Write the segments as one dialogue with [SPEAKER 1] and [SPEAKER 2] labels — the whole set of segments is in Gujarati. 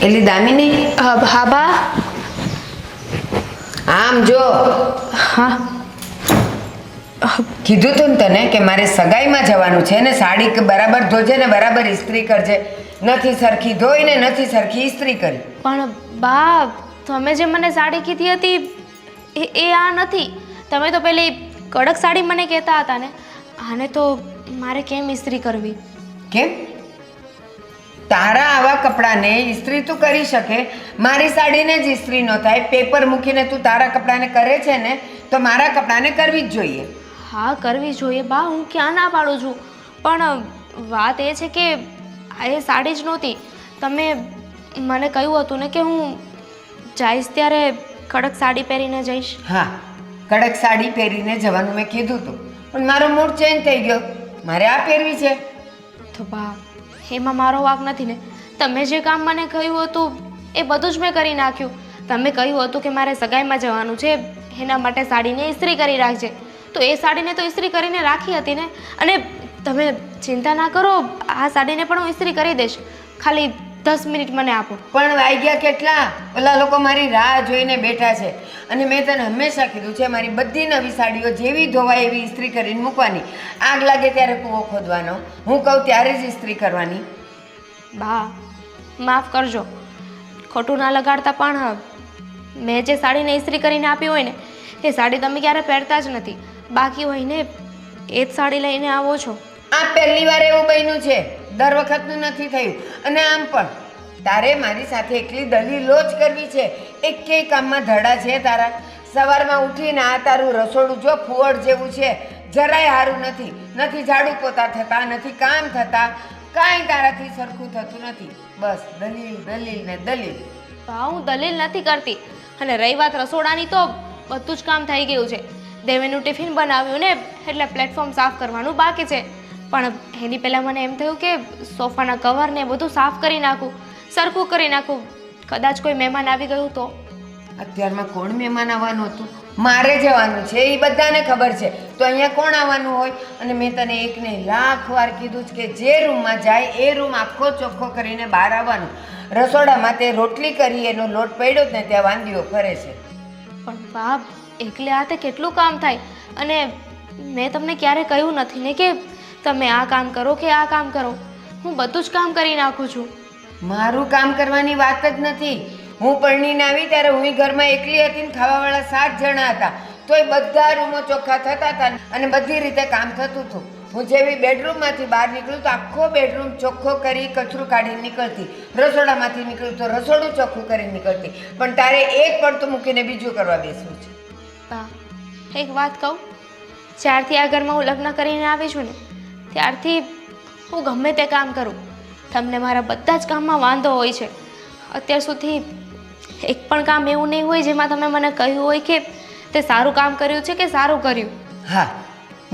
[SPEAKER 1] એલી દામિની,
[SPEAKER 2] હા બા.
[SPEAKER 1] આમ જો.
[SPEAKER 2] હા.
[SPEAKER 1] કીધું તું ને તને કે મારે સગાઈમાં જવાનું છે ને, સાડી બરાબર ધોજે ને બરાબર ઇસ્ત્રી કરજે. નથી સરખી ધોઈ ને નથી સરખી ઇસ્ત્રી કરી.
[SPEAKER 2] પણ બા, તમે જે મને સાડી કીધી હતી એ આ નથી. તમે તો પેલી કડક સાડી મને કહેતા હતા ને. આને તો મારે કેમ ઇસ્ત્રી કરવી?
[SPEAKER 1] કેમ? તારા આવા કપડાને ઇસ્ત્રી તું કરી શકે, મારી સાડીને જ ઇસ્ત્રી ન થાય. પેપર મૂકીને તું તારા કપડાને કરે છે ને, તો મારા કપડાને કરવી જ જોઈએ.
[SPEAKER 2] હા, કરવી જોઈએ બા, હું ક્યાં ના પાડું છું. પણ વાત એ છે કે આ એ સાડી જ નહોતી. તમે મને કહ્યું હતું ને કે હું જઈશ ત્યારે કડક સાડી પહેરીને જઈશ.
[SPEAKER 1] હા, કડક સાડી પહેરીને જવાનું મેં કીધું હતું, પણ મારો મૂડ ચેન્જ થઈ ગયો. મારે આ પહેરવી છે.
[SPEAKER 2] તો બા, એમાં મારો વાંક નથી ને. તમે જે કામ મને કહ્યું હતું એ બધું જ મેં કરી નાખ્યું. તમે કહ્યું હતું કે મારે સગાઈમાં જવાનું છે, એના માટે સાડીને ઇસ્ત્રી કરી રાખજે. તો એ સાડીને તો ઇસ્ત્રી કરીને રાખી હતી ને. અને તમે ચિંતા ના કરો, આ સાડીને પણ હું ઇસ્ત્રી કરી દઈશ. ખાલી 10 મિનિટ મને આપો.
[SPEAKER 1] પણ વાગ્યા કેટલા? ઓલા લોકો મારી રાહ જોઈને બેઠા છે. અને મેં તને હંમેશા કીધું છે, મારી બધી નવી સાડીઓ જેવી ધોવાય એવી ઇસ્ત્રી કરીને મૂકવાની. આગ લાગે ત્યારે કૂવો ખોદવાનો, હું કહું ત્યારે જ ઇસ્ત્રી કરવાની.
[SPEAKER 2] બા, માફ કરજો, ખોટું ના લગાડતા. પણ મેં જે સાડીને ઇસ્ત્રી કરીને આપી હોય ને, એ સાડી તમે ક્યારે પહેરતા જ નથી. બાકી હોય ને એ જ સાડી લઈને આવો છો.
[SPEAKER 1] આ પહેલી વાર એવું બન્યું છે, દર વખતનું નથી થયું. અને આમ પણ તારે મારી સાથે એકલી દલીલો જ કરવી છે. એકેય કામમાં ધડા છે તારા? સવારમાં ઉઠીને આ તારું રસોડું જો ફુવડ જેવું છે, જરાય સારું નથી. નથી ઝાડુ પોતા થતા, નથી કામ થતા, કાંઈ તારાથી સરખું થતું નથી. બસ દલીલ દલીલ ને દલીલ.
[SPEAKER 2] બા, હું દલીલ નથી કરતી. અને રહી વાત રસોડાની, તો બધું જ કામ થઈ ગયું છે. દેવેનું ટિફિન બનાવ્યું ને, એટલે પ્લેટફોર્મ સાફ કરવાનું બાકી છે. પણ એની પહેલાં મને એમ થયું કે સોફાના કવરને બધું સાફ કરી નાખું, સરખું કરી નાખું. કદાચ કોઈ મહેમાન આવી ગયું તો?
[SPEAKER 1] અત્યારમાં કોણ મહેમાન આવવાનું હતું? મારે જવાનું છે, એ બધાને ખબર છે. તો અહીંયા કોણ આવવાનું હોય? અને મેં તને એકને લાખ વાર કીધું છે કે જે રૂમમાં જાય એ રૂમ આખો ચોખ્ખો કરીને બહાર આવવાનું. રસોડામાં તે રોટલી કરી એનો લોટ પડ્યો જ ને ત્યાં વાંદીઓ ફરે છે.
[SPEAKER 2] પણ બાપ, એકલે હાથે કેટલું કામ થાય. અને મેં તમને ક્યારે કહ્યું નથી ને કે તમે આ કામ કરો કે આ કામ કરો. હું બધું જ કામ કરી નાખું છું.
[SPEAKER 1] મારું કામ કરવાની વાત જ નથી. હું પરણીને આવી ત્યારે હું ઘરમાં એકલી હતી ને ખાવાવાળા 7 જણા હતા, તોય બધા રૂમો ચોખ્ખા થતા હતા અને બધી રીતે કામ થતું હતું. હું જેવી બેડરૂમમાંથી બહાર નીકળું તો આખો બેડરૂમ ચોખ્ખો કરી કચરું કાઢી નીકળતી. રસોડામાંથી નીકળું તો રસોડું ચોખ્ખું કરી નીકળતી. પણ તારે એક પડતું મૂકીને બીજું કરવા બેસવું છે.
[SPEAKER 2] બા, એક વાત કહું, જ્યારથી આ ઘરમાં હું લગ્ન કરીને આવી છું ને, ત્યારથી હું ગમે તે કામ કરું, તમને મારા બધા જ કામમાં વાંધો હોય છે. અત્યાર સુધી એક પણ કામ એવું નહીં હોય જેમાં તમે મને કહ્યું હોય કે તે સારું કામ કર્યું છે કે સારું કર્યું.
[SPEAKER 1] હા,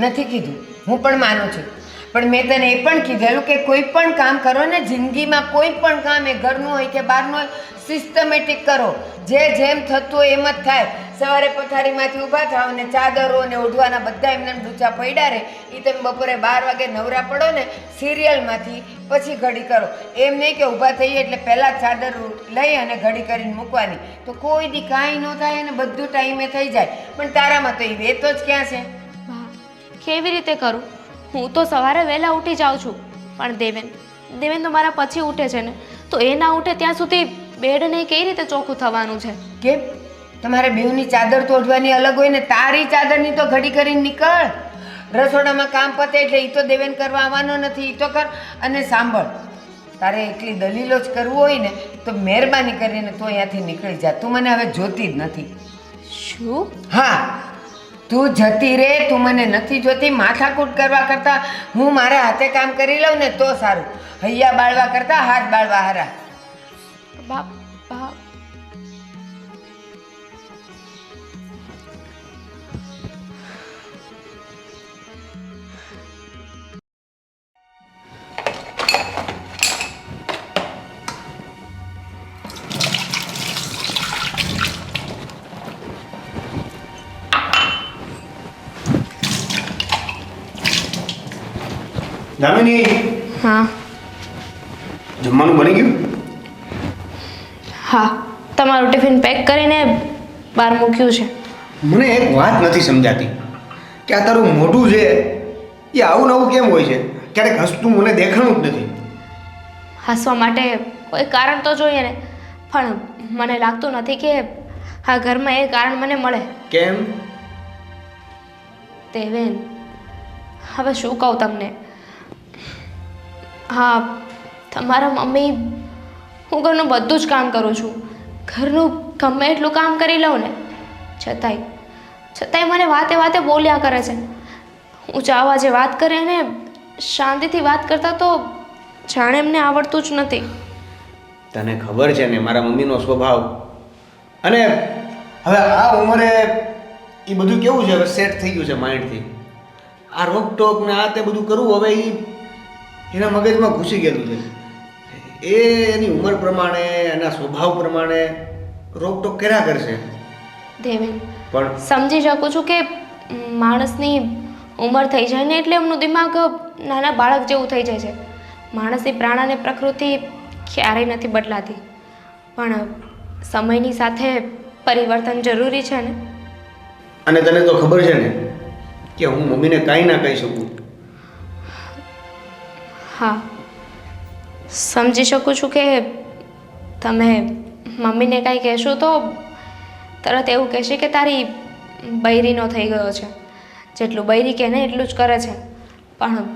[SPEAKER 1] નથી કીધું, હું પણ માનું છું. પણ મેં તને એ પણ કીધેલું કે કોઈ પણ કામ કરો ને જિંદગીમાં, કોઈ પણ કામ એ ઘરનું હોય કે બહારનું હોય, સિસ્ટમેટિક કરો. જે જેમ થતું હોય એમ જ થાય. સવારે પથારીમાંથી ઊભા થાવ ને ચાદરો ને ઓઢવાના બધા એમને ડૂચા પડ્યા રહે. એ તમે બપોરે 12 વાગે નવરા પડો ને સિરિયલમાંથી, પછી ઘડી કરો. એમ નહીં કે ઊભા થઈએ એટલે પહેલાં ચાદર લઈ અને ઘડી કરીને મૂકવાની. તો કોઈ દી કાંઈ ન થાય અને બધું ટાઈમે થઈ જાય. પણ તારામાં તો એ વેતો જ ક્યાં છે?
[SPEAKER 2] કેવી રીતે કરું? હું તો સવારે વહેલા ઉઠી જાઉં છું, પણ દેવેન તો મારા પછી ઉઠે છે ને. તો એ ના ઉઠે ત્યાં સુધી બેડને કઈ રીતે ચોખ્ખું થવાનું છે?
[SPEAKER 1] કેમ? તમારે બેઉની ચાદર તો ઓઢવાની અલગ હોય ને. તારી ચાદરની તો ઘડી કરીને નીકળ. રસોડામાં કામ પતે એટલે એ તો દેવેન કરવા આવવાનો નથી, એ તો કર. અને સાંભળ, તારે એટલી દલીલો જ કરવું હોય ને તો મહેરબાની કરીને તો અહીંયાથી નીકળી જા. તું મને હવે જોતી જ નથી.
[SPEAKER 2] શું?
[SPEAKER 1] હા, તું જતી રે. તું મને નથી જોતી. માથાકૂટ કરવા કરતાં હું મારા હાથે કામ કરી લઉં ને તો સારું. હૈયા બાળવા કરતાં હાથ બાળવા હારા.
[SPEAKER 2] બાપ બાપ,
[SPEAKER 3] દામિની,
[SPEAKER 2] હા
[SPEAKER 3] જમવાનું બની ગયું?
[SPEAKER 2] હા, તમારું ટિફિન પેક કરીને બહાર મૂક્યું છે.
[SPEAKER 3] મને એક વાત નથી સમજાતી કે આ તારું મોઢું છે એ આવું નવું કેમ હોય છે? ક્યારેક હસતું મને દેખાણું જ નથી.
[SPEAKER 2] હસવા માટે કોઈ કારણ તો જોઈએ ને, પણ મને લાગતું નથી કે આ ઘરમાં એ કારણ મને મળે.
[SPEAKER 3] કેમ?
[SPEAKER 2] દેવેન, હવે શું કહું તમને? હા, તમારા મમ્મી, હું ઘરનું બધું જ કામ કરું છું, ઘરનું ગમે એટલું કામ કરી લઉં ને, છતાંય મને વાતે વાતે બોલ્યા કરે છે. હું ચાહવા જે વાત કરે ને શાંતિથી વાત કરતા તો જાણે એમને આવડતું જ નથી.
[SPEAKER 3] તને ખબર છે ને મારા મમ્મીનો સ્વભાવ, અને હવે આ ઉંમરે એ બધું કેવું છે, હવે સેટ થઈ ગયું છે માઇન્ડથી. આ રોકટોક ને આ તે બધું કરવું હવે એ એના મગજમાં ઘૂસી ગયેલું છે. એ એની ઉંમર પ્રમાણે એના સ્વભાવ પ્રમાણે રોકટોક કર્યા કરશે.
[SPEAKER 2] દેવેન,
[SPEAKER 3] પણ
[SPEAKER 2] સમજી શકું છું કે માણસની ઉંમર થઈ જાય ને એટલે એમનું દિમાગ નાના બાળક જેવું થઈ જાય છે. માણસની પ્રાણ અને પ્રકૃતિ ક્યારેય નથી બદલાતી, પણ સમયની સાથે પરિવર્તન જરૂરી છે ને.
[SPEAKER 3] અને તને તો ખબર છે ને કે હું મમ્મીને કાંઈ ના કહી શકું.
[SPEAKER 2] હા, સમજી શકું છું કે તમે મમ્મીને કાંઈ કહેશો તો તરત એવું કહેશે કે તારી બૈરીનો થઈ ગયો છે, જેટલું બૈરી કહે ને એટલું જ કરે છે. પણ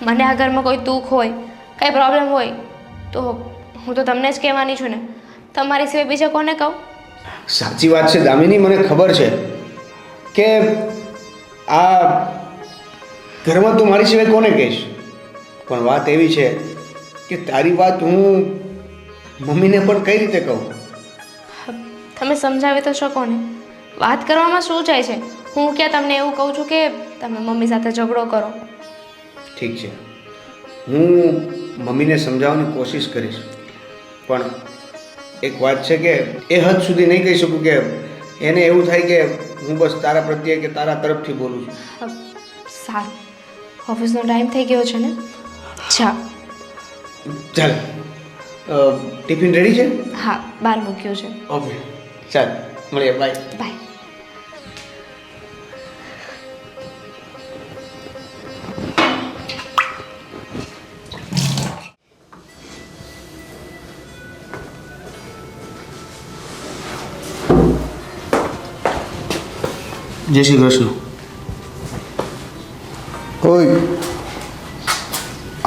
[SPEAKER 2] મને આ ઘરમાં કોઈ દુઃખ હોય, કાંઈ પ્રોબ્લેમ હોય તો હું તો તમને જ કહેવાની છું ને, તમારી સિવાય બીજા કોને કહું?
[SPEAKER 3] સાચી વાત છે દામિની, મને ખબર છે કે આ ઘરમાં તું મારી સિવાય કોને કહીશ, પણ વાત એવી છે કે તારી વાત હું મમ્મીને પણ કઈ રીતે કહું?
[SPEAKER 2] તમે સમજાવી તો શકો ને, વાત કરવામાં શું જાય છે? હું ક્યાં તમને એવું કહું છું કે તમે મમ્મી સાથે ઝઘડો કરો.
[SPEAKER 3] ઠીક છે, હું મમ્મીને સમજાવવાની કોશિશ કરીશ, પણ એક વાત છે કે એ હદ સુધી નહીં કહી શકું કે એને એવું થાય કે હું બસ તારા પ્રત્યે કે તારા તરફથી બોલું છું.
[SPEAKER 2] સારું, ઓફિસનો ટાઈમ થઈ ગયો છે ને, ચાલ.
[SPEAKER 3] ચાલ, ટિફિન રેડી છે?
[SPEAKER 2] હા, બહાર મૂક્યું છે.
[SPEAKER 3] ઓકે, ચાલ મળીએ, બાય.
[SPEAKER 2] બાય.
[SPEAKER 3] જય શ્રી કૃષ્ણ.
[SPEAKER 4] ઓય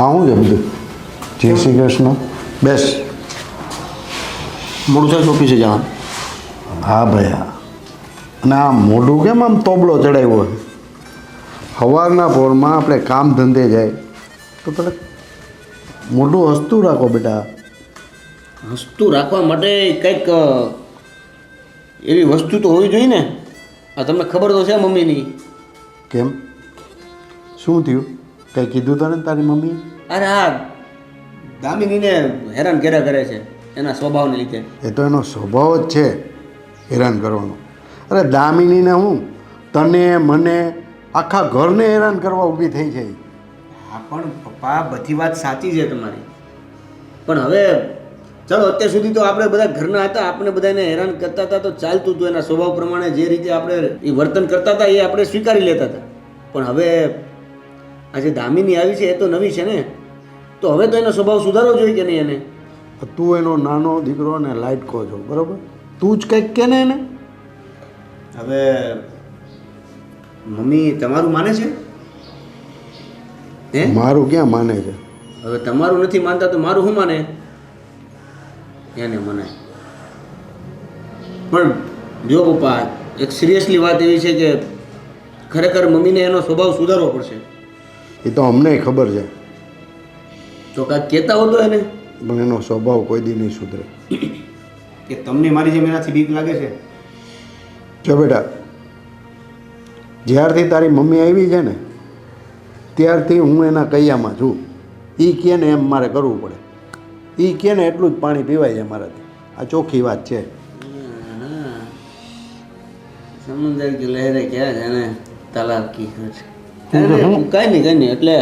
[SPEAKER 4] આવું છે બધું. જય શ્રી કૃષ્ણ. બેસ.
[SPEAKER 3] મોડું થાય ઓફિસે જવાનું.
[SPEAKER 4] હા ભાઈ હા. અને આ મોઢું કેમ આમ તોબલો ચડાવ્યો હોય? સવારના પોરમાં આપણે કામ ધંધે જાય તો પેલા મોઢું હસતું રાખો બેટા.
[SPEAKER 3] હસતું રાખવા માટે કંઈક એવી વસ્તુ તો હોવી જોઈએ ને. આ તમને ખબર તો છે મમ્મીની.
[SPEAKER 4] કેમ, શું થયું? કંઈ કીધું તને તારી મમ્મીએ?
[SPEAKER 3] અરે આ દામિનીને હેરાન કર્યા કરે છે એના સ્વભાવને લીધે.
[SPEAKER 4] એ તો એનો સ્વભાવ જ છે હેરાન કરવાનો. અરે દામિનીને હું તને મને આખા ઘરને હેરાન કરવા ઊભી થઈ જાય.
[SPEAKER 3] હા પણ પપ્પા બધી વાત સાચી છે તમારી, પણ હવે ચાલો અત્યાર સુધી તો આપણે બધા ઘરના હતા, આપણે બધાને હેરાન કરતા હતા તો ચાલતું હતું. એના સ્વભાવ પ્રમાણે જે રીતે આપણે એ વર્તન કરતા હતા એ આપણે સ્વીકારી લેતા હતા. પણ હવે આજે દામિની આવી છે એ તો નવી છે ને, તો હવે તો એનો સ્વભાવ સુધારવો જોઈએ કે નહીં? એને
[SPEAKER 4] તું એનો નાનો દીકરો ને લાઇટકો છો, બરાબર? તું જ કંઈક કે ને એને.
[SPEAKER 3] હવે મમ્મી તમારું માને છે? હે,
[SPEAKER 4] મારું ક્યાં માને છે?
[SPEAKER 3] હવે તમારું નથી માનતા તો મારું શું માને? એને મનાય. પણ જો પપ્પા, એક સિરિયસલી વાત એવી છે કે ખરેખર મમ્મીને એનો સ્વભાવ સુધારવો પડશે.
[SPEAKER 4] એ તો અમને ખબર છે,
[SPEAKER 3] તો કાંઈક કહેતા હો તો એને.
[SPEAKER 4] પણ એનો સ્વભાવ કોઈ દી નહીં સુધરે.
[SPEAKER 3] કે તમને મારી જેમ એનાથી બીક લાગે છે?
[SPEAKER 4] જો બેટા, જ્યારથી તારી મમ્મી આવી છે ને ત્યારથી હું એના કૈયામાં છું. એ કહે ને એમ મારે કરવું પડે. એ કહે ને એટલું જ પાણી પીવાય છે મારાથી. આ ચોખ્ખી વાત છે.
[SPEAKER 3] સમુદ્ર કી લહેરે ક્યાં છે ને તલાબ કી કાંઈ નહીં. એટલે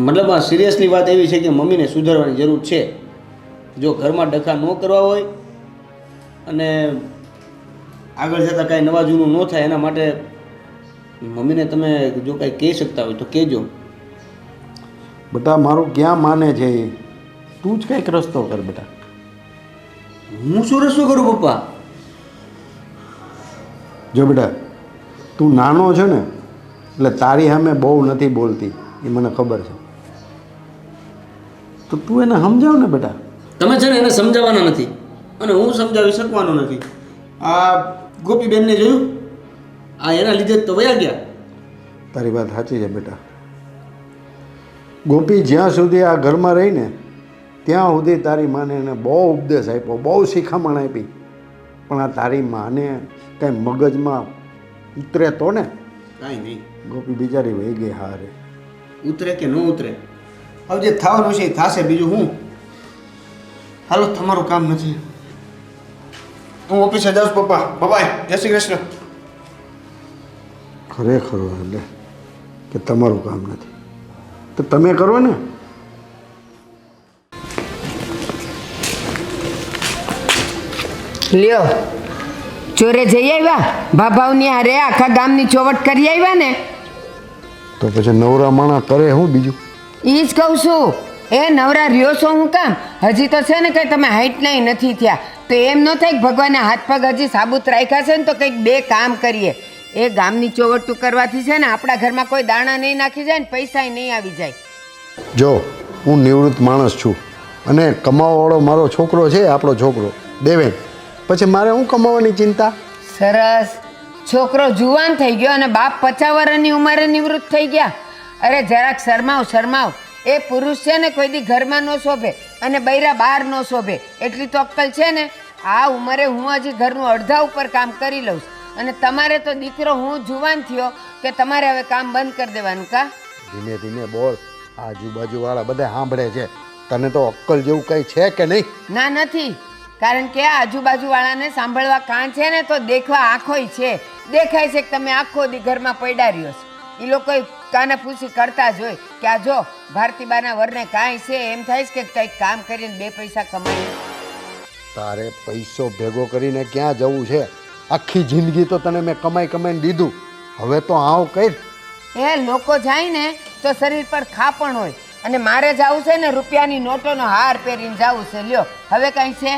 [SPEAKER 3] મતલબ આ સિરિયસલી વાત એવી છે કે મમ્મીને સુધારવાની જરૂર છે. જો ઘરમાં ડખા ન કરવા હોય અને આગળ જતાં કાંઈ નવા જૂનું ન થાય એના માટે મમ્મીને તમે જો કાંઈ કહી શકતા હોય તો કહેજો.
[SPEAKER 4] બેટા મારું ક્યાં માને છે એ? તું જ કંઈક રસ્તો કર બેટા.
[SPEAKER 3] હું શું રસ્તો કરું પપ્પા?
[SPEAKER 4] જો બેટા તું નાનો છે ને એટલે તારી સામે બહુ નથી બોલતી એ મને ખબર છે, તો તું એને સમજાવ ને બેટા.
[SPEAKER 3] તમે છે ને એને સમજાવવાના નથી અને હું સમજાવી શકવાનો નથી. આ ગોપીબેનને જોયું, આ એના લીધે જ તો વયા ગયા.
[SPEAKER 4] તારી વાત સાચી છે બેટા. ગોપી જ્યાં સુધી આ ઘરમાં રહીને ત્યાં સુધી તારી માને એને બહુ ઉપદેશ આપ્યો, બહુ શિખામણ આપી, પણ આ તારી માને કંઈ મગજમાં ઉતરે તો ને.
[SPEAKER 3] કાંઈ નહીં,
[SPEAKER 4] ગોપી બિચારી વહી ગઈ હારે.
[SPEAKER 3] ઉતરે કે ન ઉતરે, હવે જે થવાનું છે એ થશે, બીજું હું. હાલો, તમારું કામ નથી, હું ઓફિસે જાઉં છું. પપ્પા બાય, જય શ્રી કૃષ્ણ.
[SPEAKER 4] ખરેખર એટલે કે તમારું કામ નથી તો તમે કરો ને.
[SPEAKER 1] લ્યો, ચોરે જઈ આવ્યા, ભાભાવની હારે આખા ગામની ચોવટ કરી આવ્યા ને.
[SPEAKER 4] તો પછી નવરા માણા કરે હું બીજું?
[SPEAKER 1] એ જ કહું છું, એ નવરા રહ્યો છો હું કામ? હજી તો છે ને કંઈ તમે હાઈટ નહીં નથી થયા, તો એમ ન થાય કે ભગવાને હાથ પગ હજી સાબુત રાખ્યા છે ને તો કંઈક બે કામ કરીએ. એ ગામની ચોવટું કરવાથી છે ને આપણા ઘરમાં કોઈ દાણા નહીં નાખી જાય ને પૈસાય નહીં આવી જાય.
[SPEAKER 4] જો હું નિવૃત્ત માણસ છું અને કમાવાવાળો મારો છોકરો છે, આપણો છોકરો દેવેન, પછી મારે હું કમાવાની ચિંતા?
[SPEAKER 1] સરસ, છોકરો જુવાન થઈ ગયો અને બાપ 50 વર્ષની ઉંમરે નિવૃત્ત થઈ ગયા. અરે જરાક શરમાવ. એ પુરુષ છે ને કોઈ દી ઘરમાં ન શોભે અને બૈરા બહાર ન શોભે, એટલી તો અક્કલ છે ને. આ ઉંમરે હું હજી ઘરનું અડધા ઉપર કામ કરી લઉં છું અને તમારે તો દીકરો હું જુવાન થયો કે તમારે હવે કામ બંધ કરી દેવાનું કા?
[SPEAKER 4] ધીમે ધીમે બોલ, આજુબાજુવાળા બધા સાંભળે છે. તને તો અક્કલ જેવું કંઈ છે કે નહીં?
[SPEAKER 1] ના, નથી. કારણ કે આજુબાજુવાળાને સાંભળવા કાન છે ને તો દેખવા આંખોય છે. દેખાય છે કે તમે આખો દી ઘરમાં પડ્યા રહ્યો છો. એ લોકો કાના ફૂસી કરતા જ હોય કે આ જો ભારતીબાના વરને કાંઈ છે, એમ થાય છે કે કંઈક કામ કરીને બે પૈસા કમાય.
[SPEAKER 4] તારે પૈસો ભેગો કરીને ક્યાં જવું છે? આખી જિંદગી તો તને મેં કમાઈને દીધું, હવે તો આવ કર.
[SPEAKER 1] એ લોકો જાય ને તો શરીર પર ખાપણ હોય અને મારે જવું છે ને રૂપિયાની નોટોનો હાર પહેરીને જવું છે. લ્યો, હવે કાંઈ છે?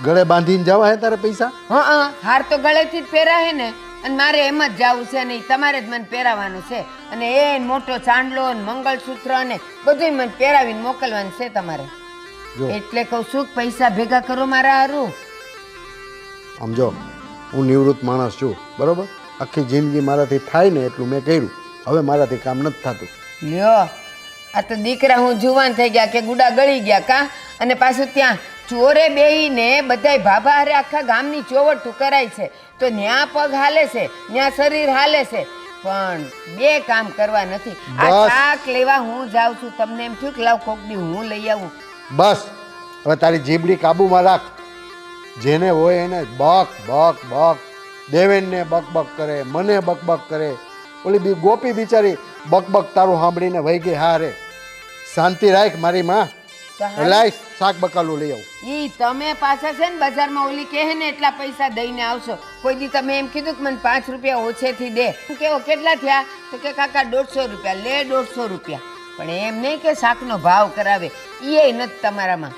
[SPEAKER 4] ગળે બાંધીને જવા હે તારે પૈસા?
[SPEAKER 1] હા, હાર તો ગળેથી જ પહેરાય ને, અને મારે એમ જ જવું છે નહીં, તમારે જ મને પહેરાવાનું છે. અને એ મોટો ચાંદલો ને મંગળસૂત્ર ને બધું મને પહેરાવીને મોકલવાનું છે તમારે. એટલે કહું છું કે પૈસા ભેગા કરો મારા હારું.
[SPEAKER 4] આમ જો હું નિવૃત્ત માણસ છું, બરોબર? આખી જિંદગી મારાથી થાય ને એટલું મેં કર્યું, હવે મારાથી કામ નથી થતું.
[SPEAKER 1] લ્યો, આ તો દીકરા હું જુવાન થઈ ગયા કે ગુડા ગળી ગયા કા? અને પાછું ત્યાં ચોરે બેહીને બધાય ભાભા હારે આખા ગામની ચોવટું કરાય છે, તો ન્યા પગ હાલે છે, ન્યા શરીર હાલે છે, પણ બે કામ કરવા નથી. આ શાક લેવા હું જાઉં છું, તમને એમ થયું કે લાવ કોક દી હું લઈ આવું?
[SPEAKER 4] બસ હવે તારી જીબડી કાબુમાં રાખ. જેને હોય એને બક બક બક, દેવેનને બકબક કરે, મને બકબક કરે, ઓલી બી ગોપી બિચારી બકબક તારું સાંભળીને વહી ગઈ. હા રે, શાંતિ રાખ મારી માં. લાય શાક બકાલું લઈ આવું.
[SPEAKER 1] ઈ તમે પાછા છે ને બજારમાં ઓલી કહે ને એટલા પૈસા દઈને આવશો. કોઈ દી તમે એમ કીધું કે મને 5 રૂપિયા ઓછેથી દે, કેવો કેટલા થયા? તો કે કાકા 150 રૂપિયા. લે 150 રૂપિયા, પણ એમ નહીં કે શાકનો ભાવ કરાવે. એ નથી તમારામાં.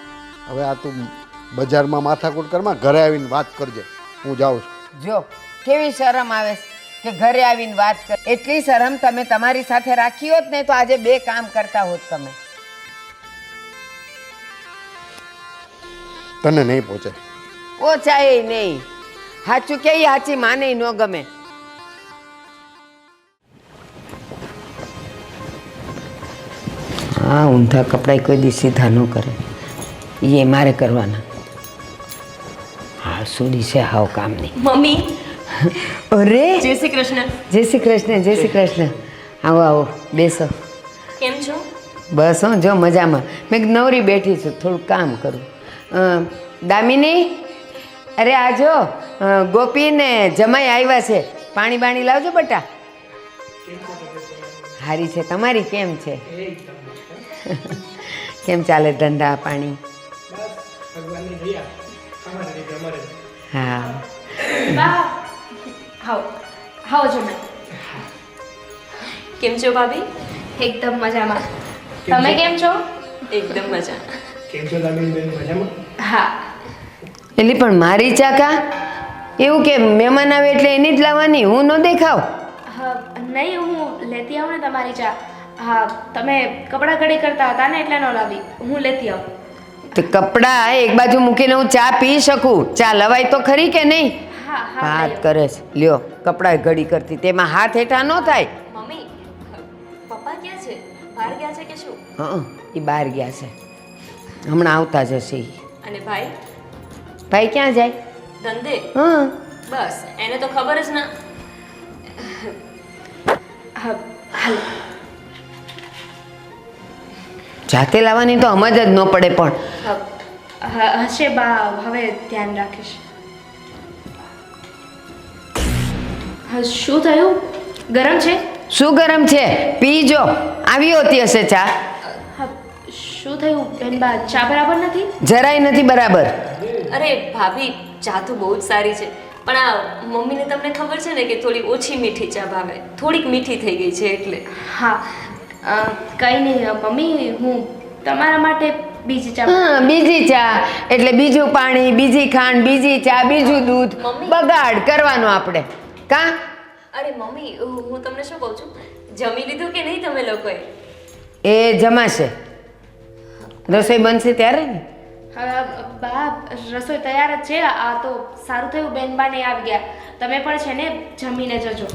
[SPEAKER 4] હવે આ તું બજારમાં માથાકૂટ કરમાં, ઘરે આવીને વાત કરજે. હું જાઉં છું.
[SPEAKER 1] જો કેવી શરમ આવે છે કે ઘરે આવીને વાત કર. એટલી શરમ તમે તમારી સાથે રાખી હોત ને તો આજે બે કામ કરતા હોત તમે.
[SPEAKER 4] તને નહીં પહોંચે.
[SPEAKER 1] ઓછાય નહીં. સાચું કે સાચી માને ન ગમે. હા, ઊંધા કપડાં કોઈ દી સીધા ન કરે, એ મારે કરવાના. હાલસું દિશે હાવ કામની.
[SPEAKER 2] મમ્મી,
[SPEAKER 1] અરે
[SPEAKER 2] જય શ્રી કૃષ્ણ.
[SPEAKER 1] જય શ્રી કૃષ્ણ. જય શ્રી કૃષ્ણ. આવો આવો, બેસો.
[SPEAKER 2] કેમ છો?
[SPEAKER 1] બસ હો, જો મજામાં. મેં નવરી બેઠી છું, થોડું કામ કરું. દામિની, અરે આ જો ગોપી ને જમાઈ આવ્યા છે, પાણી બાણી લાવજો બટા. હારી છે. તમારી કેમ છે? કેમ ચાલે ધંધા પાણી?
[SPEAKER 5] ભગવાનની દયા અમારે રીતે અમારે
[SPEAKER 1] હા
[SPEAKER 2] બા હાવ હાવ જમે
[SPEAKER 6] કેમ છો ભાભી?
[SPEAKER 2] એકદમ મજામાં. તમે કેમ છો?
[SPEAKER 6] એકદમ મજા.
[SPEAKER 5] કેમ છો દામિનીબેન, મજામાં?
[SPEAKER 2] હા.
[SPEAKER 1] એટલે પણ મારી ચાકા એવું કે મહેમાન આવે એટલે એની જ લાવવાની, હું ન દેખાવ?
[SPEAKER 2] હા નહીં, હું લેતી આવું ને તમારી ચા. હા, તમે કપડાં ઘડી કરતા હતા ને એટલે ન લાવી, હું લેતી આવું.
[SPEAKER 1] તો કપડાં એક બાજુ મૂકીને હું ચા પી શકું? ચા લવાય તો ખરી કે નહીં?
[SPEAKER 2] હા હા
[SPEAKER 1] હાથ
[SPEAKER 2] લઈ
[SPEAKER 1] કરે છે, લ્યો કપડાં ઘડી કરતી, તેમાં હાથ હેઠા ન થાય.
[SPEAKER 6] મમ્મી, પપ્પા ક્યાં છે? બહાર ગયા છે કે શું?
[SPEAKER 1] હા, એ બહાર ગયા છે, હમણાં આવતા જશે ઈ.
[SPEAKER 6] અને ભાઈ?
[SPEAKER 1] ભાઈ ક્યાં જાય?
[SPEAKER 6] ધંધે?
[SPEAKER 1] હા,
[SPEAKER 6] બસ એને તો ખબર જ ના.
[SPEAKER 2] હા હાલો.
[SPEAKER 1] જાતે લાવવાની તો સમજ જ ન પડે. પણ
[SPEAKER 2] હશે બા, હવે ધ્યાન રાખીશ. હા, શું થયું? ગરમ છે?
[SPEAKER 1] શું ગરમ છે? પીજો. આવી હોતી હશે ચા.
[SPEAKER 2] હા, શું થયું બેનબા? ચા બરાબર નથી?
[SPEAKER 1] જરાય નથી બરાબર.
[SPEAKER 6] અરે ભાભી, ચા તો બહુ જ સારી છે, પણ આ મમ્મીને તમને ખબર છે ને કે થોડી ઓછી મીઠી ચા ભાવે, થોડીક મીઠી થઈ ગઈ છે એટલે.
[SPEAKER 2] હા, કંઈ નહીં મમ્મી, હું તમારા માટે બીજી ચા.
[SPEAKER 1] હા, બીજી ચા એટલે બીજું પાણી, બીજી ખાંડ, બીજી ચા, બીજું દૂધ.
[SPEAKER 6] મમ્મી.
[SPEAKER 1] બગાડ કરવાનો આપણે કા?
[SPEAKER 6] અરે મમ્મી, હું તમને શું કહું છું, જમી લીધું કે નહીં તમે લોકોએ?
[SPEAKER 1] એ જમાશે, રસોઈ બનશે ત્યારે ને.
[SPEAKER 2] બા, રસોઈ તૈયાર જ છે. આ તો સારું થયું બેનબાને આવી ગયા. તમે પણ છે ને જમીને જજો.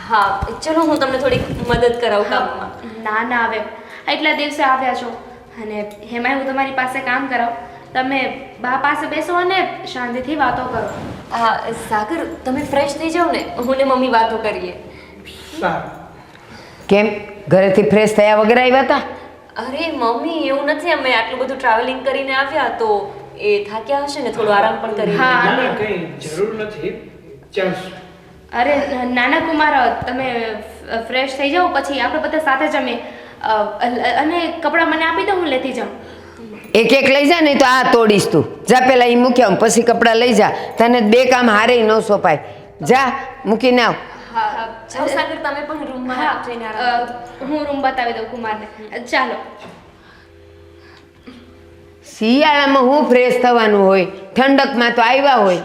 [SPEAKER 6] હા ચલો, હું તમને થોડીક મદદ કરાવું કામમાં.
[SPEAKER 2] ના ના, હવે એટલા દિવસે આવ્યા છો અને એમાંય હું તમારી પાસે કામ કરાવું. તમે બા પાસે બેસો અને શાંતિથી વાતો કરો.
[SPEAKER 6] હા સાગર, તમે ફ્રેશ થઈ જાઓ ને, હું ને મમ્મી વાતો કરીએ.
[SPEAKER 5] સારું.
[SPEAKER 1] કેમ ઘરેથી ફ્રેશ થયા વગર આવ્યા હતા?
[SPEAKER 6] અરે મમ્મી, એવું નથી, અમે આટલું બધું ટ્રાવેલિંગ કરીને આવ્યા તો એ થાક્યા હશે ને, થોડો આરામ પણ કરી.
[SPEAKER 2] હા.
[SPEAKER 5] ના ના, કંઈ જરૂર નથી, ચાલશે.
[SPEAKER 2] અરે નાના કુમાર, તમે ફ્રેશ થઈ જાઓ પછી આપણે બધા સાથે જમીએ. અને કપડાં મને આપી દો, હું લેતી જાઉં.
[SPEAKER 1] એક એક લઈ જા, નહીં તો આ તોડીશ તું. જા પેલા એ મૂક્યા પછી કપડાં લઈ જા. તને બે કામ હારે ન સોંપાય. જા મૂકીને આવ.
[SPEAKER 6] હા ચાલો સાગર, તમે પણ રૂમમાં
[SPEAKER 2] હા,
[SPEAKER 6] જઈને આરામ કરો.
[SPEAKER 2] હું રૂમ બતાવી દઉં કુમારને. ચાલો.
[SPEAKER 1] શિયાળામાં હું ફ્રેશ થવાનું હોય, ઠંડકમાં તો આવ્યા હોય.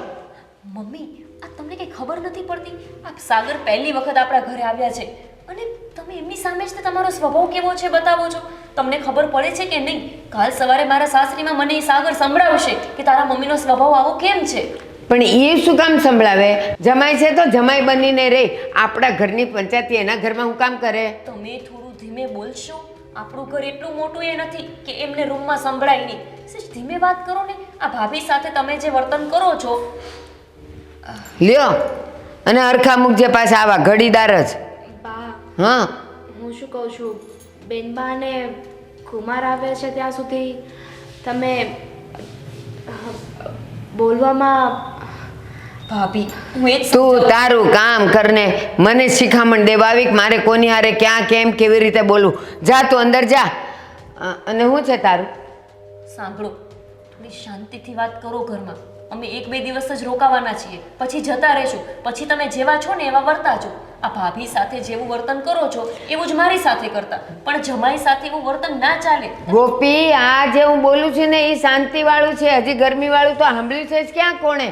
[SPEAKER 6] મમ્મી, આ તમને કઈ ખબર નથી પડતી? આ સાગર પહેલી વખત આપણા ઘરે આવ્યા છે અને તમે એમની સામે જ તો તમારો સ્વભાવ કેવો છે બતાવો છો. તમને ખબર પડે છે કે નહીં? કાલ સવારે મારા સાસરીમાં મને એ સાગર સંભળાવશે કે તારા મમ્મીનો સ્વભાવ આવો કેમ છે.
[SPEAKER 1] પણ એ શું કામ સંભળાવે? જમાઈ છે તો જમાઈ બનીને રે. આપણા ઘરની પંચાયતી એના ઘરમાં હું કામ કરે?
[SPEAKER 6] તમે થોડું ધીમે બોલશો? આપણું ઘર એટલું મોટું એ નથી કે એમને રૂમમાં સંભળાય નહીં. સચ ધીમે વાત કરો ને. આ ભાભી સાથે તમે જે વર્તન કરો છો.
[SPEAKER 1] લ્યો અને હરખા મૂકજે પાછા આવા ઘડીદાર જ.
[SPEAKER 2] બા,
[SPEAKER 1] હા,
[SPEAKER 2] હું શું કહું છું, બેનબા અને કુમાર આવે છે ત્યાં સુધી તમે બોલવામાં.
[SPEAKER 6] ભાભી, હું એ જ
[SPEAKER 1] તું તારું કામ કરને, મને શિખામણ દેવા આવી કે મારે કોની હારે ક્યાં કેમ કેવી રીતે બોલવું. જા તું અંદર જા. અને શું છે તારું?
[SPEAKER 6] સાંભળો, થોડી શાંતિથી વાત કરો ઘરમાં. અમે 1-2 દિવસ જ રોકાવાના છીએ, પછી જતા રહેશું. પછી તમે જેવા છો ને એવા વર્તાજો. આ ભાભી સાથે જેવું વર્તન કરો છો એવું જ મારી સાથે કરતા, પણ જમાઈ સાથે એવું વર્તન ના ચાલે.
[SPEAKER 1] ગોપી, આ જે હું બોલું છું ને એ શાંતિ વાળું છે. હજી ગરમી વાળું તો સાંભળ્યું છે જ ક્યાં કોણે?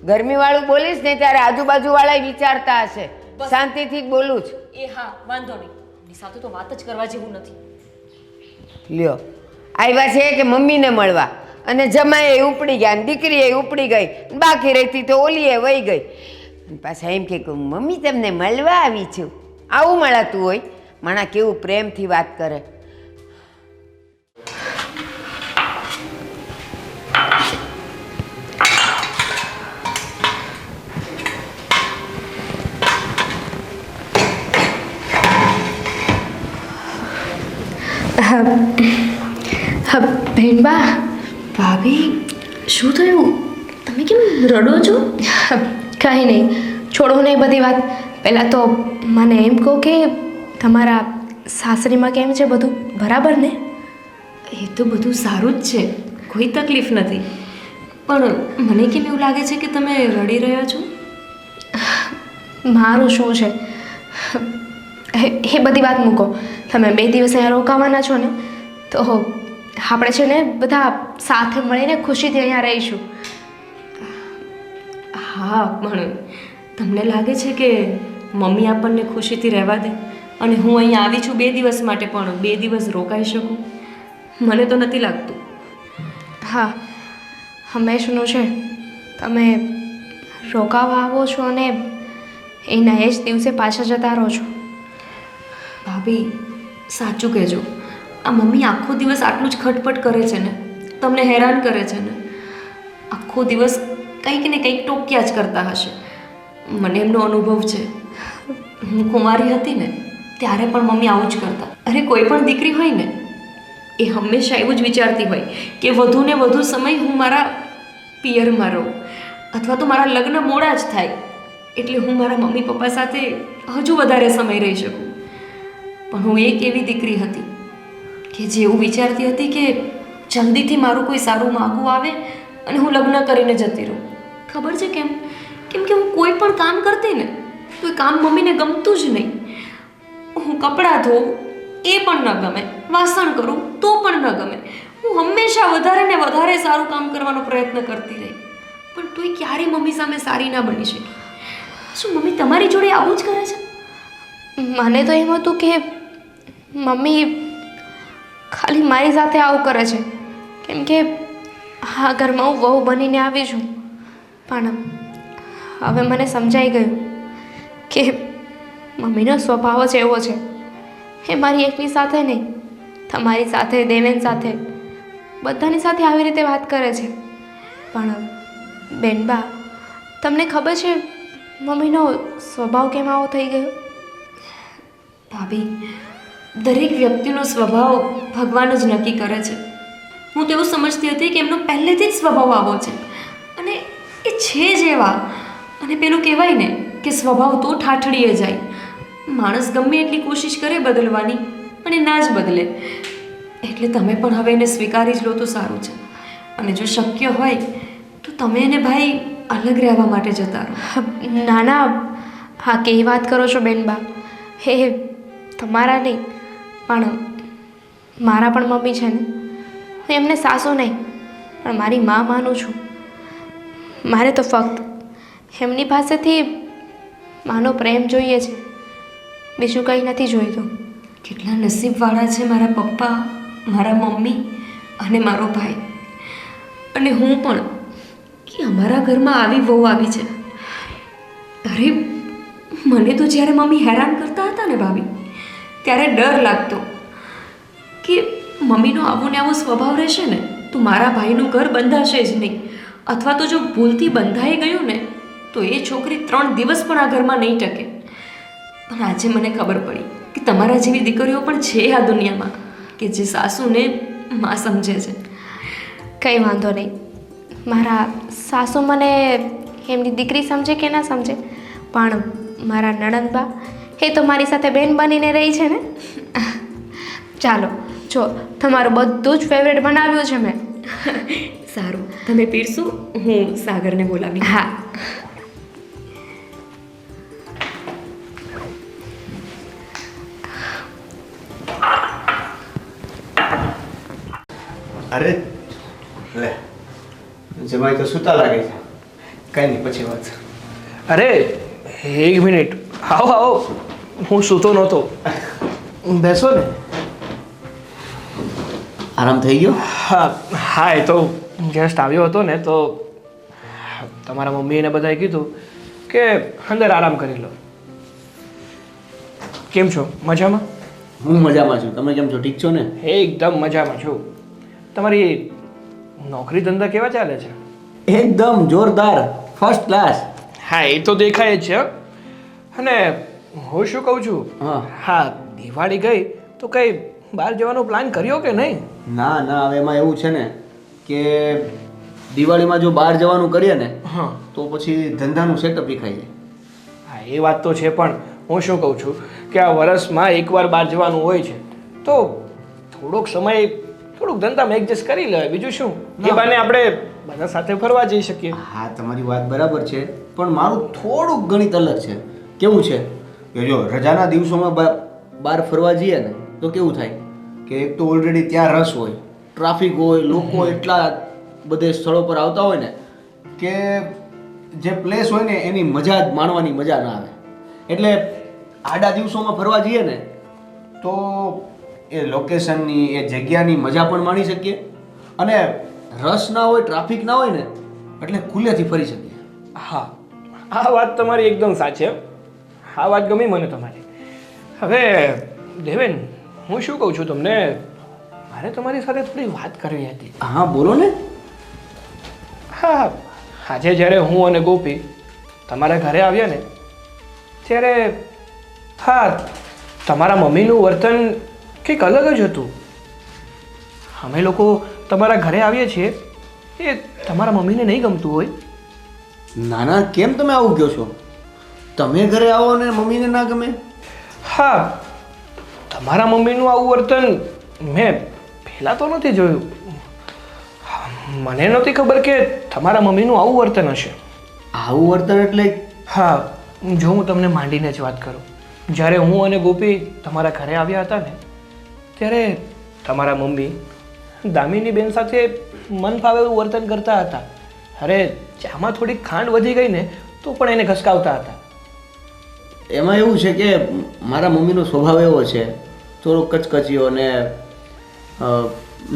[SPEAKER 1] ગરમી વાળું બોલીશ ને ત્યારે આજુબાજુ વાળા વિચારતા હશે. શાંતિથી જ બોલું છું.
[SPEAKER 6] એ હા, વાંધો નહીં. એની સાથે તો વાત જ કરવા જેવું નથી.
[SPEAKER 1] લ્યો આવ્યા છે કે મમ્મીને મળવા, અને જમાઈ ઉપડી ગયા અને દીકરી ઉપડી ગઈ, બાકી રહેતી તો ઓલીએ વહી ગઈ. પાછા એમ કે મમ્મી તમને મળવા આવી છું. આવું મળાતું હોય? માણા કેવું પ્રેમથી વાત કરે.
[SPEAKER 2] બેનબા,
[SPEAKER 6] ભાભી, શું થયું? તમે કેમ રડો છો?
[SPEAKER 2] કાંઈ નહીં, છોડો નહીં બધી વાત. પહેલાં તો મને એમ કહો કે તમારા સાસરીમાં કેમ છે? બધું બરાબર ને?
[SPEAKER 6] એ તો બધું સારું જ છે, કોઈ તકલીફ નથી. પણ મને કેમ એવું લાગે છે કે તમે રડી રહ્યા છો?
[SPEAKER 2] મારું શું છે એ બધી વાત મૂકો. તમે 2 દિવસ અહીંયા રોકાવાના છો ને, તો આપણે છે ને બધા સાથે મળીને ખુશીથી અહીંયા રહીશું.
[SPEAKER 6] હા, પણ તમને લાગે છે કે મમ્મી આપણને ખુશીથી રહેવા દે અને હું અહીંયા આવી છું 2 દિવસ માટે, પણ 2 દિવસ રોકાઈ શકું? મને તો નથી લાગતું.
[SPEAKER 2] હા, હંમેશનું છે. તમે રોકાવા આવો છો અને એના એ જ દિવસે પાછા જતા રહો છો.
[SPEAKER 6] ભાભી, સાચું કહેજો, આ મમ્મી આખો દિવસ આટલું જ ખટપટ કરે છે ને, તમને હેરાન કરે છે ને, આખો દિવસ કંઈક ને કંઈક ટોક્યા જ કરતા હશે. મને એમનો અનુભવ છે. હું કુંવારી હતી ને ત્યારે પણ મમ્મી આવું જ કરતા. અરે કોઈ પણ દીકરી હોય ને એ હંમેશા એવું જ વિચારતી હોય કે વધુ ને વધુ સમય હું મારા પિયરમાં રહું, અથવા તો મારા લગ્ન મોડા જ થાય એટલે હું મારા મમ્મી પપ્પા સાથે હજુ વધારે સમય રહી શકું. પણ હું એક એવી દીકરી હતી કે જે એવું વિચારતી હતી કે જલ્દીથી મારું કોઈ સારું માગું આવે અને હું લગ્ન કરીને જતી રહું. ખબર છે કેમ? કેમ કે હું કોઈ પણ કામ કરતી ને તો એ કામ મમ્મીને ગમતું જ નહીં. હું કપડાં ધોઉં એ પણ ન ગમે, વાસણ કરું તો પણ ન ગમે. હું હંમેશા વધારે ને વધારે સારું કામ કરવાનો પ્રયત્ન કરતી રહી, પણ તોય ક્યારેય મમ્મી સામે સારી ના બની શકી. શું મમ્મી તમારી જોડે આવું જ કરે છે?
[SPEAKER 2] મને તો એમ હતું કે મમ્મી ખાલી મારી સાથે આવું કરે છે કેમ કે આ ઘરમાં હું વહુ બનીને આવી છું. પણ હવે મને સમજાઈ ગયું કે મમ્મીનો સ્વભાવ જ એવો છે. એ મારી એકની સાથે નહીં, તમારી સાથે, દેવેન સાથે, બધાની સાથે આવી રીતે વાત કરે છે. પણ બેનબા, તમને ખબર છે મમ્મીનો સ્વભાવ કેમ આવો થઈ ગયો?
[SPEAKER 6] ભાભી, દરેક વ્યક્તિનો સ્વભાવ ભગવાન જ નક્કી કરે છે. હું તો એવું સમજતી હતી કે એમનો પહેલેથી જ સ્વભાવ આવો છે અને એ છે જ એવા. અને પેલું કહેવાય ને કે સ્વભાવ તો ઠાઠડીએ જાય. માણસ ગમે એટલી કોશિશ કરે બદલવાની અને ના જ બદલે. એટલે તમે પણ હવે એને સ્વીકારી જ લો તો સારું છે. અને જો શક્ય હોય તો તમે એને ભાઈ અલગ રહેવા માટે જતા રહો.
[SPEAKER 2] ના ના, હા કેવી વાત કરો છો બેનબા? હે તમારા નહીં પણ મારા પણ મમ્મી છે ને, હું એમને સાસુ નહીં પણ મારી મા માનું છું. મારે તો ફક્ત એમની પાસેથી માનો પ્રેમ જોઈએ છે, બીજું કંઈ નથી જોઈતું.
[SPEAKER 6] કેટલા નસીબવાળા છે મારા પપ્પા, મારા મમ્મી અને મારો ભાઈ. અને હું પણ કે અમારા ઘરમાં આવી વહુ આવી છે. અરે મને તો જ્યારે મમ્મી હેરાન કરતા હતા ને ભાભી, ત્યારે ડર લાગતો કે મમ્મીનો આવો ને આવો સ્વભાવ રહેશે ને તો મારા ભાઈનું ઘર બંધાશે જ નહીં, અથવા તો જો ભૂલથી બંધાઈ ગયું ને તો એ છોકરી 3 દિવસ પણ આ ઘરમાં નહીં ટકે. પણ આજે મને ખબર પડી કે તમારા જેવી દીકરીઓ પણ છે આ દુનિયામાં કે જે સાસુને માં સમજે છે.
[SPEAKER 2] કંઈ વાંધો નહીં, મારા સાસુ મને એમની દીકરી સમજે કે ના સમજે, પણ મારા નણંદબા એ તો મારી સાથે બેન બનીને રહી છે ને. ચાલો, જો તમારું બધું જ ફેવરેટ બનાવ્યું છે મેં.
[SPEAKER 6] સારું, તમે પીરશું, હું સાગરને બોલાવી.
[SPEAKER 2] હા.
[SPEAKER 3] અરે લે, જમાઈ તો સૂતા લાગે છે. કાંઈ નહીં, પછી વાત.
[SPEAKER 5] અરે 1 મિનિટ, આવો આવો. હું સૂતો નહોતો. બેસો ને.
[SPEAKER 3] આરામ થઈ ગયો?
[SPEAKER 5] હા, એ તો જસ્ટ આવ્યો હતો ને તો તમારા મમ્મીને બધાએ કીધું કે અંદર આરામ કરી લો. કેમ છો? મજામાં?
[SPEAKER 3] હું મજામાં છું. તમે કેમ છો? ઠીક છો ને?
[SPEAKER 5] એકદમ મજામાં છું. તમારી નોકરી ધંધા કેવા ચાલે છે?
[SPEAKER 3] એકદમ જોરદાર, ફર્સ્ટ ક્લાસ.
[SPEAKER 5] હા, એ તો દેખાય જ છે. અને હું શું કહું છું, હા, દિવાળી ગઈ તો કઈ બહાર જવાનો પ્લાન કર્યો કે નહીં?
[SPEAKER 3] ના ના, હવે એમાં એવું છે ને કે દિવાળીમાં જો બહાર જવાનું કરીએ ને
[SPEAKER 5] હા,
[SPEAKER 3] તો પછી ધંધાનું સેટઅપ વિખાઈ જાય.
[SPEAKER 5] હા, એ વાત તો છે. પણ હું શું કહું છું કે આ વર્ષમાં એકવાર બહાર જવાનું હોય છે તો થોડોક સમય થોડુંક ધંધામાં એડજસ્ટ કરી લે બીજું શું એ બાને આપણે બધા સાથે ફરવા જઈ શકીએ.
[SPEAKER 3] હા તમારી વાત બરાબર છે પણ મારું થોડુંક ગણિત અલગ છે. કેવું છે કે જો રજાના દિવસોમાં બહાર ફરવા જઈએ ને તો કેવું થાય કે એક તો ઓલરેડી ત્યાં રસ હોય, ટ્રાફિક હોય, લોકો એટલા બધે સ્થળો પર આવતા હોય ને કે જે પ્લેસ હોય ને એની મજા જ માણવાની મજા ના આવે. એટલે આડા દિવસોમાં ફરવા જઈએ ને તો એ લોકેશનની એ જગ્યાની મજા પણ માણી શકીએ અને રસ ના હોય, ટ્રાફિક ના હોય ને એટલે ખુલ્લેથી ફરી શકીએ.
[SPEAKER 5] હા આ વાત તમારી એકદમ સાચી હો. આ વાત ગમી મને તમારી. હવે દેવેન હું શું કહું છું તમને, મારે તમારી સાથે થોડી વાત કરવી હતી.
[SPEAKER 3] હા બોલો ને.
[SPEAKER 5] હા આજે જ્યારે હું અને ગોપી તમારા ઘરે આવ્યા ને ત્યારે હા તમારા મમ્મીનું વર્તન કંઈક અલગ જ હતું. અમે લોકો તમારા ઘરે આવીએ છીએ એ તમારા મમ્મીને નહીં ગમતું હોય.
[SPEAKER 3] ના ના કેમ તમે આવું કહો છો? તમે ઘરે આવો ને મમ્મીને ના ગમે?
[SPEAKER 5] હા તમારા મમ્મીનું આવું વર્તન મેં પહેલાં તો નથી જોયું. મને નહોતી ખબર કે તમારા મમ્મીનું આવું વર્તન હશે.
[SPEAKER 3] આવું વર્તન એટલે?
[SPEAKER 5] હા જો હું તમને માંડીને જ વાત કરું. જ્યારે હું અને ગોપી તમારા ઘરે આવ્યા હતા ને ત્યારે તમારા મમ્મી દામિની બેન સાથે મન ફાવે એવું વર્તન કરતા હતા. અરે ચામાં થોડીક ખાંડ વધી ગઈ ને તો પણ એને ઘસકાવતા હતા.
[SPEAKER 3] એમાં એવું છે કે મારા મમ્મીનો સ્વભાવ એવો છે થોડો કચકચિયો ને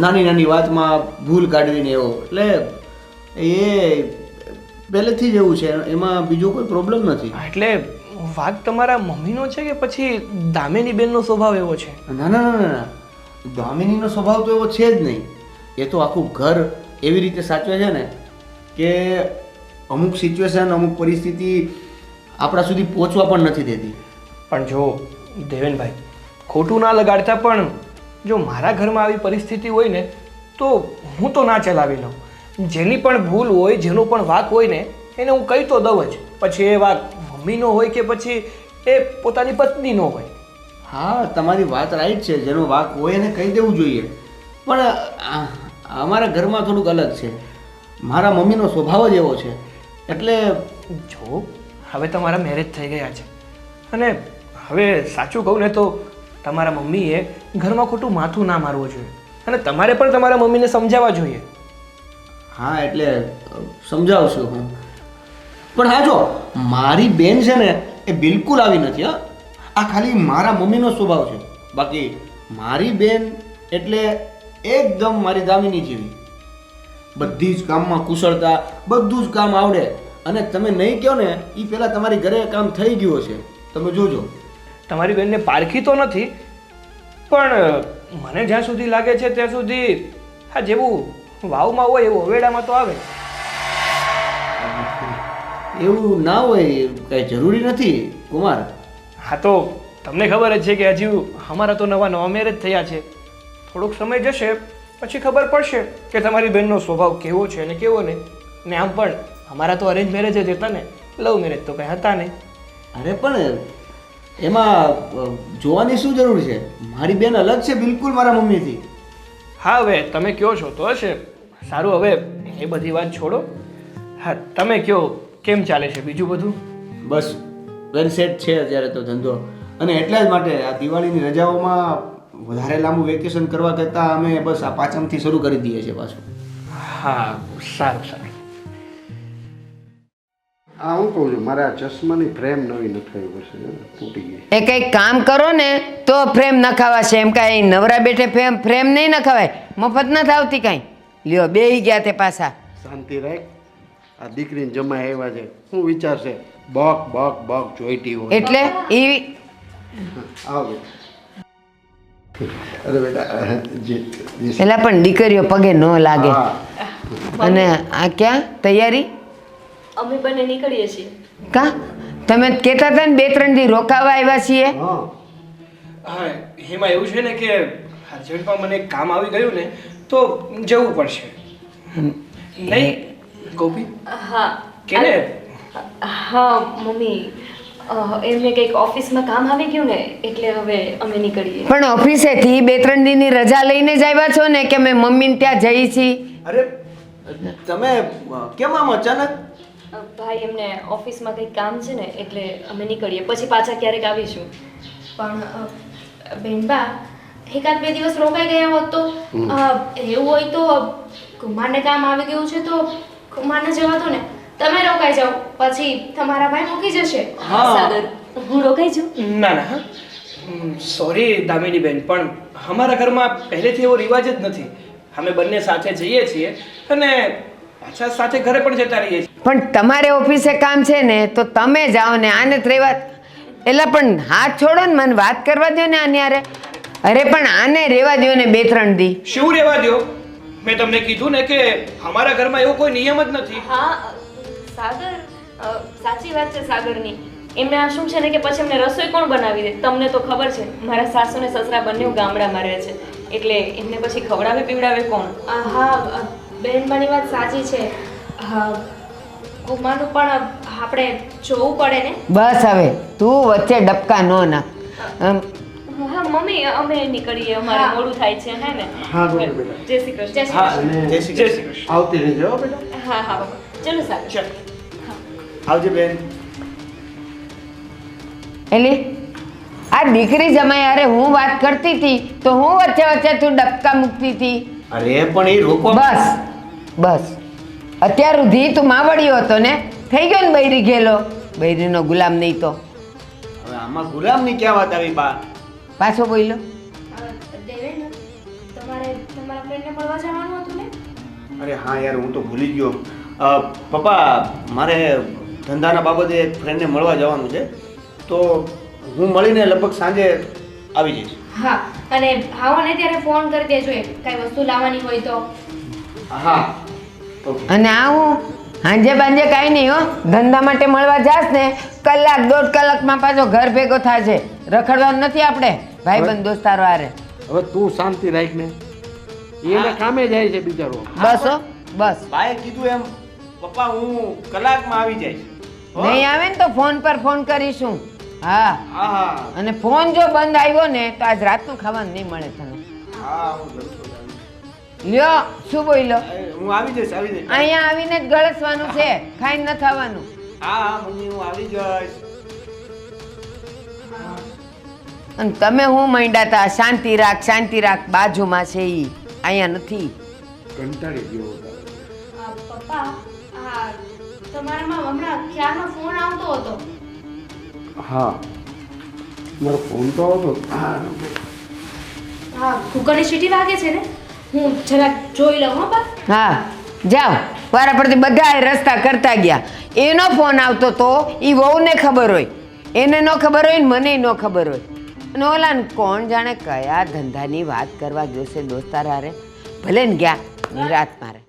[SPEAKER 3] નાની નાની વાતમાં ભૂલ કાઢવીને એવો. એટલે એ પહેલેથી જ એવું છે, એમાં બીજો કોઈ પ્રોબ્લેમ નથી.
[SPEAKER 5] એટલે વાત તમારા મમ્મીનો છે કે પછી દામિની બેનનો સ્વભાવ એવો છે?
[SPEAKER 3] ના ના ના ના દામિનીનો સ્વભાવ તો એવો છે જ નહીં. એ તો આખું ઘર એવી રીતે સાચવે છે ને કે અમુક સિચ્યુએશન, અમુક પરિસ્થિતિ આપણા સુધી પહોંચવા પણ નથી દેતી.
[SPEAKER 5] પણ જો દેવેનભાઈ ખોટું ના લગાડતા પણ જો મારા ઘરમાં આવી પરિસ્થિતિ હોય ને તો હું તો ના ચલાવી લઉં. જેની પણ ભૂલ હોય, જેનો પણ વાંક હોય ને એને હું કહી તો દઉં જ. પછી એ વાંક મમ્મીનો હોય કે પછી એ પોતાની પત્નીનો હોય.
[SPEAKER 3] હા તમારી વાત રાઈટ છે, જેનો વાંક હોય એને કહી દેવું જોઈએ. પણ અમારા ઘરમાં થોડુંક અલગ છે. મારા મમ્મીનો સ્વભાવ જ એવો છે. એટલે
[SPEAKER 5] જો હવે તમારા મેરેજ થઈ ગયા છે અને હવે સાચું કહું ને તો તમારા મમ્મીએ ઘરમાં ખોટું માથું ના મારવું જોઈએ અને તમારે પણ તમારા મમ્મીને સમજાવવા જોઈએ.
[SPEAKER 3] હા એટલે સમજાવશું હું. પણ હા જો મારી બેન છે ને એ બિલકુલ આવી નથી. હા આ ખાલી મારા મમ્મીનો સ્વભાવ છે. બાકી મારી બેન એટલે એકદમ મારી દામિની જેવી. બધી જ કામમાં કુશળતા, બધું જ કામ આવડે. અને તમે નહીં કહો ને એ પહેલાં તમારી ઘરે કામ થઈ ગયું છે. તમે જોજો.
[SPEAKER 5] તમારી બેનને પારખી તો નથી પણ મને જ્યાં સુધી લાગે છે ત્યાં સુધી હા જેવું વાવમાં હોય એવું હવેડામાં તો આવે.
[SPEAKER 3] એવું ના હોય, કંઈ જરૂરી નથી કુમાર.
[SPEAKER 5] હા તો તમને ખબર જ છે કે હજી અમારા તો નવા નવા મેરેજ થયા છે. થોડોક સમય જશે પછી ખબર પડશે કે તમારી બેનનો સ્વભાવ કેવો છે અને કેવો નહીં. ને આમ પણ અમારા તો અરેન્જ મેરેજ જ હતા ને, લવ મેરેજ તો કંઈ હતા નહીં.
[SPEAKER 3] અરે પણ એમાં જોવાની શું જરૂર છે? મારી બેન અલગ છે બિલકુલ મારા મમ્મીથી.
[SPEAKER 5] હા હવે તમે કહો છો તો હશે. સારું હવે એ બધી વાત છોડો. હા તમે કહો કેમ ચાલે છે બીજું બધું?
[SPEAKER 3] બસ વેલ સેટ છે અત્યારે તો ધંધો. અને એટલા જ માટે આ દિવાળીની રજાઓમાં વધારે લાંબુ વેકેશન કરવા કરતાં અમે બસ આ પાંચમથી શરૂ કરી દઈએ છીએ પાછું.
[SPEAKER 5] હા સારું સારું.
[SPEAKER 4] આ હું કહું છું, મારે આ ચશ્માની ફ્રેમ નવી નખાવી પડશે, તૂટી ગઈ.
[SPEAKER 1] એ કંઈક કામ કરો ને તો ફ્રેમ નખાવાશે. એમ કાંઈ નવરા બેઠે ફ્રેમ નહીં નખાવાય. મફત નથી આવતી કાંઈ. લ્યો બેહી ગયા તે પાછા.
[SPEAKER 4] શાંતિ રાખ. આ દીકરીને જમાઈ આવ્યા છે, શું વિચારશે? બક બક બક જોઈતી હોય
[SPEAKER 1] એટલે એ
[SPEAKER 4] આવ બેટા. અરે બેટા
[SPEAKER 1] પેલા પણ દીકરીઓ પગે ન લાગે.
[SPEAKER 4] હા.
[SPEAKER 1] અને આ ક્યાં તૈયારી?
[SPEAKER 6] અમે બંને નીકળીએ છીએ.
[SPEAKER 1] કા તમે કહેતા હતા ને 2-3 દી રોકાવા આવ્યા છીએ.
[SPEAKER 4] હા
[SPEAKER 5] હા એમાં એવું છે ને કે અર્જન્ટમાં મને એક કામ આવી ગયું ને તો જવું પડશે. નહીં ગોપી
[SPEAKER 6] હા
[SPEAKER 5] કે ને?
[SPEAKER 6] હા મમ્મી એમને કંઈક ઓફિસમાં કામ આવી ગયું ને એટલે હવે અમે નીકળીએ.
[SPEAKER 1] પણ ઓફિસેથી 2-3 દિનની રજા લઈને જ આવ્યા છો ને કે મેં મમ્મીને ત્યાં જઈ છી?
[SPEAKER 3] અરે તમે કેમ આમ અચાનક?
[SPEAKER 6] ભાઈ એમને ઓફિસમાં કંઈક કામ છે ને એટલે અમે નીકળીએ, પછી પાછા ક્યારેક આવીશું.
[SPEAKER 2] પણ બેનબા એકાદ 2 દિવસ રોકાઈ ગયા હોત તો એવું હોય તો કુમારને કામ આવી ગયું છે તો કુમારને જવા દો ને, તમે રોકાઈ જાઓ, પછી તમારા ભાઈ મૂકી જશે.
[SPEAKER 6] સાગર, હું રોકાઈ જાઉં?
[SPEAKER 5] ના ના, સોરી દામિની બેન, પણ અમારા ઘરમાં પહેલેથી એવો રિવાજ જ નથી. અમે બંને સાથે જઈએ છીએ અને પાછા સાથે ઘરે પણ જતા રહીએ છીએ.
[SPEAKER 1] પણ તમારે ઓફિસે કામ છે ને તો તમે જાઓ ને, આને જ રહેવા. એટલે પણ હાથ છોડો ને, મને વાત કરવા દો ને આની હારે. અરે પણ આને રહેવા દો ને 2-3 દી.
[SPEAKER 5] શું રહેવા દ્યો? મેં તમને કીધું ને કે અમારા ઘરમાં એવો કોઈ નિયમ જ નથી.
[SPEAKER 6] હા સાગર, સાચી વાત છે સાગરની. એમને આ શું છે ને કે પછી એમને રસોઈ કોણ બનાવી દે? તમને તો ખબર છે મારા સાસુ ને સસરા બંને ગામડામાં રહે છે, એટલે એમને પછી ખવડાવે પીવડાવે કોણ?
[SPEAKER 2] હા બેનબાની વાત સાચી છે. કુમારનું પણ આપણે જોવું પડે ને.
[SPEAKER 1] બસ હવે તું વચ્ચે ડબકા ન નાખ.
[SPEAKER 6] હા મમ્મી, અમે નીકળીએ, અમારે મોડું થાય છે. હે ને?
[SPEAKER 4] હા ગોપી બેટા.
[SPEAKER 6] જય શ્રી કૃષ્ણ.
[SPEAKER 5] હા,
[SPEAKER 4] અને
[SPEAKER 5] જય શ્રી કૃષ્ણ.
[SPEAKER 4] આવતી રહેજો હો બેટા.
[SPEAKER 6] હા હા બાબા. ચલો સાગર.
[SPEAKER 5] ચાલ.
[SPEAKER 3] આવજે બેન.
[SPEAKER 1] એલી આ દીકરી જમાઈ અરે હું વાત કરતી હતી તો હું વચ્ચે વચ્ચે તું ડબકા મૂકતી હતી.
[SPEAKER 3] અરે પણ એ રોકવા.
[SPEAKER 1] બસ બસ, અત્યાર સુધી તું માવડિયો હતો ને, થઈ ગયો ને બૈરી ગયેલો. બૈરીનો ગુલામ નહીં તો
[SPEAKER 3] હવે આમાં ગુલામની ક્યાં વાત આવી બા?
[SPEAKER 1] પાછો બોલ્યો.
[SPEAKER 2] દેવેન, તમારે તમારા ફ્રેન્ડને મળવા જવાનું હતું ને?
[SPEAKER 3] અરે હા યાર, હું તો ભૂલી ગયો. પપ્પા, મારે ધંધાના બાબતે એક ફ્રેન્ડને મળવા જવાનું છે, તો હું મળીને લગભગ સાંજે આવી જઈશ.
[SPEAKER 2] હા, અને આવો ને ત્યારે ફોન કરી દેજો, કઈ વસ્તુ લાવવાની હોય તો.
[SPEAKER 3] હા ઓકે.
[SPEAKER 1] અને આવું હાંજે બાંજે કાંઈ નહીં હો. ધંધા માટે મળવા જાસ ને 1-1.5 કલાકમાં પાછો ઘર ભેગો થશે. રખડવાનું નથી આપણે ભાઈબંધ દોસ્તારો હારે.
[SPEAKER 4] હવે તું શાંતિ રાખ ને, એને કામે જાય છે બિચારો.
[SPEAKER 1] બસ હો બસ.
[SPEAKER 3] બાએ કીધું એમ પપ્પા હું કલાકમાં આવી જઈશ. હો?
[SPEAKER 1] નહીં આવે ને તો ફોન પર ફોન કરીશું. હા,
[SPEAKER 3] હા હા
[SPEAKER 1] અને ફોન જો બંધ આવ્યો ને તો આજ રાતનું ખાવાનું નહીં મળે તને.
[SPEAKER 3] હા, હું જઉં છું.
[SPEAKER 1] લ્યો શું બોલ્યો?
[SPEAKER 3] હું આવી જઈશ, આવી જઈશ.
[SPEAKER 1] અહીંયા આવીને જ ગળસવાનું છે, ખાઈને ન થવાનું.
[SPEAKER 3] હા હા મમ્મી, હું આવી જઈશ.
[SPEAKER 1] અને તમે હું માંડ્યા તા શાંતિ રાખ, બાજુમાં છે ઈ, અહીંયા નથી.
[SPEAKER 4] કંટાળી ગયો હતો.
[SPEAKER 2] પપ્પા, આ તમારામાં હમણાં ક્યારનો ફોન આવતો હતો.
[SPEAKER 4] હા, મારો ફોન તો આવતો.
[SPEAKER 2] હા, કુકરની સીટી વાગે છે ને, હું જરાક જોઈ લઉં. હો બા.
[SPEAKER 1] હા જાઓ, વારા પરથી બધા રસ્તા કરતા ગયા. એનો ફોન આવતો તો એ વહુને ખબર હોય, એને ન ખબર હોય ને મને ન ખબર હોય. અને ઓલાને કોણ જાણે કયા ધંધાની વાત કરવા ગયો છે દોસ્તાર હારે. ભલે ને ગયા નિરાત મારે.